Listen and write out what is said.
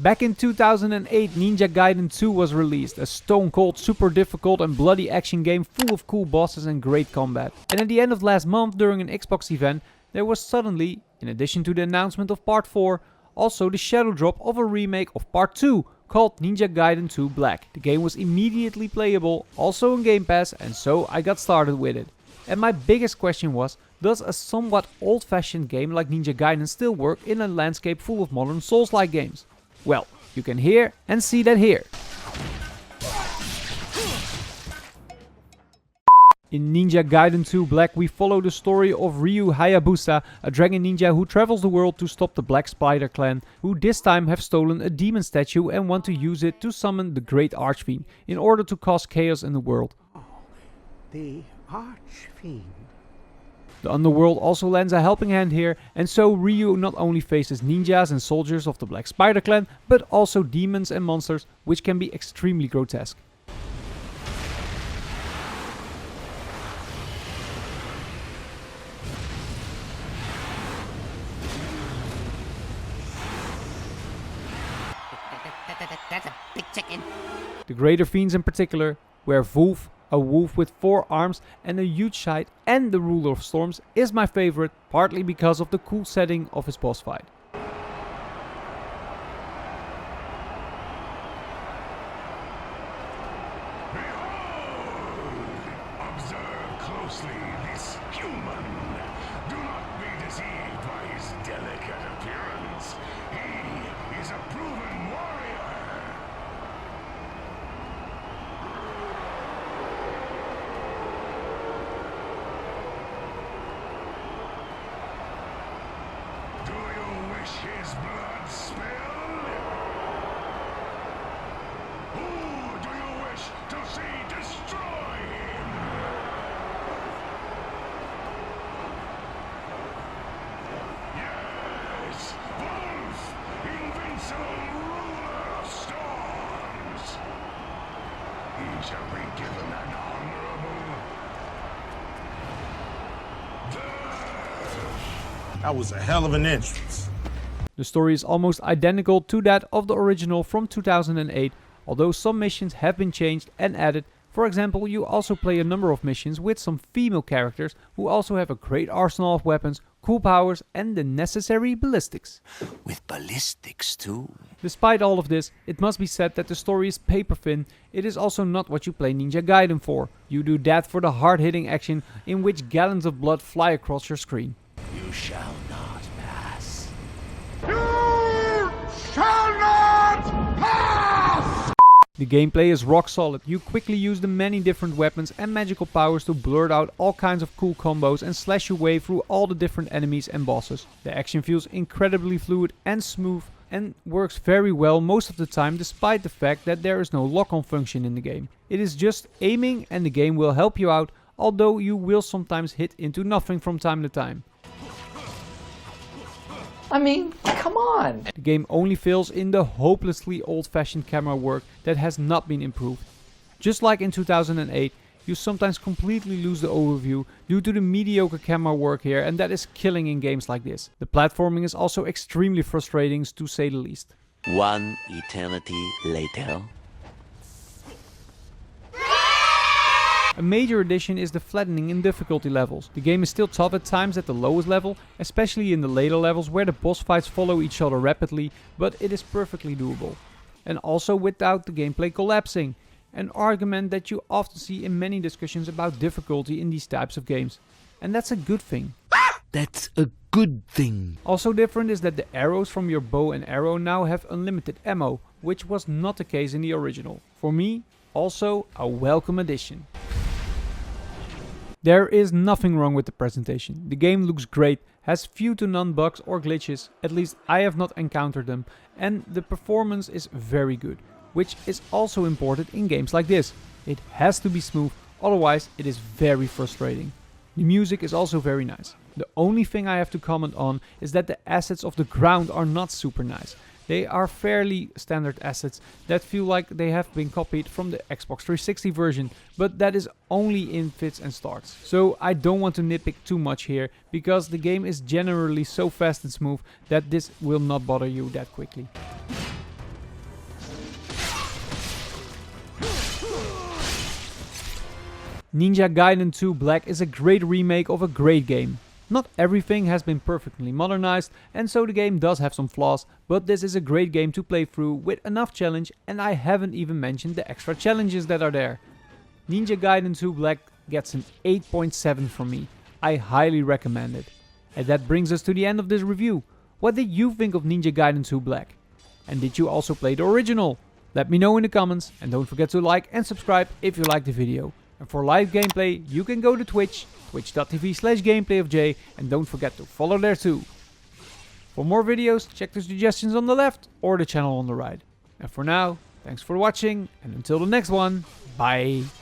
Back in 2008, Ninja Gaiden 2 was released, a stone cold, super difficult and bloody action game full of cool bosses and great combat. And at the end of last month, during an Xbox event, there was suddenly, in addition to the announcement of Part 4, also the shadow drop of a remake of Part 2, called Ninja Gaiden 2 Black. The game was immediately playable, also on Game Pass, and so I got started with it. And my biggest question was, does a somewhat old-fashioned game like Ninja Gaiden still work in a landscape full of modern Souls-like games? Well, you can hear and see that here. In Ninja Gaiden 2 Black we follow the story of Ryu Hayabusa, a dragon ninja who travels the world to stop the Black Spider clan, who this time have stolen a demon statue and want to use it to summon the Great Archfiend in order to cause chaos in the world. Oh, the Archfiend. The underworld also lends a helping hand here, and so Ryu not only faces ninjas and soldiers of the Black Spider clan, but also demons and monsters, which can be extremely grotesque. That's a big chicken. The greater fiends in particular, where Wolf, a wolf with 4 arms and a huge side and the ruler of storms, is my favorite, partly because of the cool setting of his boss fight. Observe closely this human. Do not be deceived by his delicate appearance. He is a proven warrior. Do you wish his blood spilled? Who do you wish to see destroy him? Yes, Wolf, invincible ruler of storms. He shall be given an honorable death. That was a hell of an entrance. The story is almost identical to that of the original from 2008, although some missions have been changed and added. For example, you also play a number of missions with some female characters who also have a great arsenal of weapons, cool powers and the necessary ballistics. With ballistics too. Despite all of this, it must be said that the story is paper thin. It is also not what you play Ninja Gaiden for. You do that for the hard-hitting action in which gallons of blood fly across your screen. You shall not pass. The gameplay is rock solid. You quickly use the many different weapons and magical powers to blurt out all kinds of cool combos and slash your way through all the different enemies and bosses. The action feels incredibly fluid and smooth and works very well most of the time, despite the fact that there is no lock-on function in the game. It is just aiming and the game will help you out, although you will sometimes hit into nothing from time to time. I mean, come on! The game only fails in the hopelessly old-fashioned camera work that has not been improved. Just like in 2008, you sometimes completely lose the overview due to the mediocre camera work here, and that is killing in games like this. The platforming is also extremely frustrating, to say the least. One eternity later. A major addition is the flattening in difficulty levels. The game is still tough at times at the lowest level, especially in the later levels where the boss fights follow each other rapidly, but it is perfectly doable. And also without the gameplay collapsing, an argument that you often see in many discussions about difficulty in these types of games. And that's a good thing. That's a good thing. Also different is that the arrows from your bow and arrow now have unlimited ammo, which was not the case in the original. For me, also a welcome addition. There is nothing wrong with the presentation. The game looks great, has few to none bugs or glitches, at least I have not encountered them, and the performance is very good, which is also important in games like this. It has to be smooth, otherwise it is very frustrating. The music is also very nice. The only thing I have to comment on is that the assets of the ground are not super nice. They are fairly standard assets that feel like they have been copied from the Xbox 360 version, but that is only in fits and starts. So I don't want to nitpick too much here, because the game is generally so fast and smooth that this will not bother you that quickly. Ninja Gaiden 2 Black is a great remake of a great game. Not everything has been perfectly modernized, and so the game does have some flaws, but this is a great game to play through with enough challenge, and I haven't even mentioned the extra challenges that are there. Ninja Gaiden 2 Black gets an 8.7 from me. I highly recommend it. And that brings us to the end of this review. What did you think of Ninja Gaiden 2 Black? And did you also play the original? Let me know in the comments, and don't forget to like and subscribe if you liked the video. And for live gameplay, you can go to Twitch, twitch.tv/gameplayofjay, and don't forget to follow there too. For more videos, check the suggestions on the left or the channel on the right. And for now, thanks for watching, and until the next one, bye!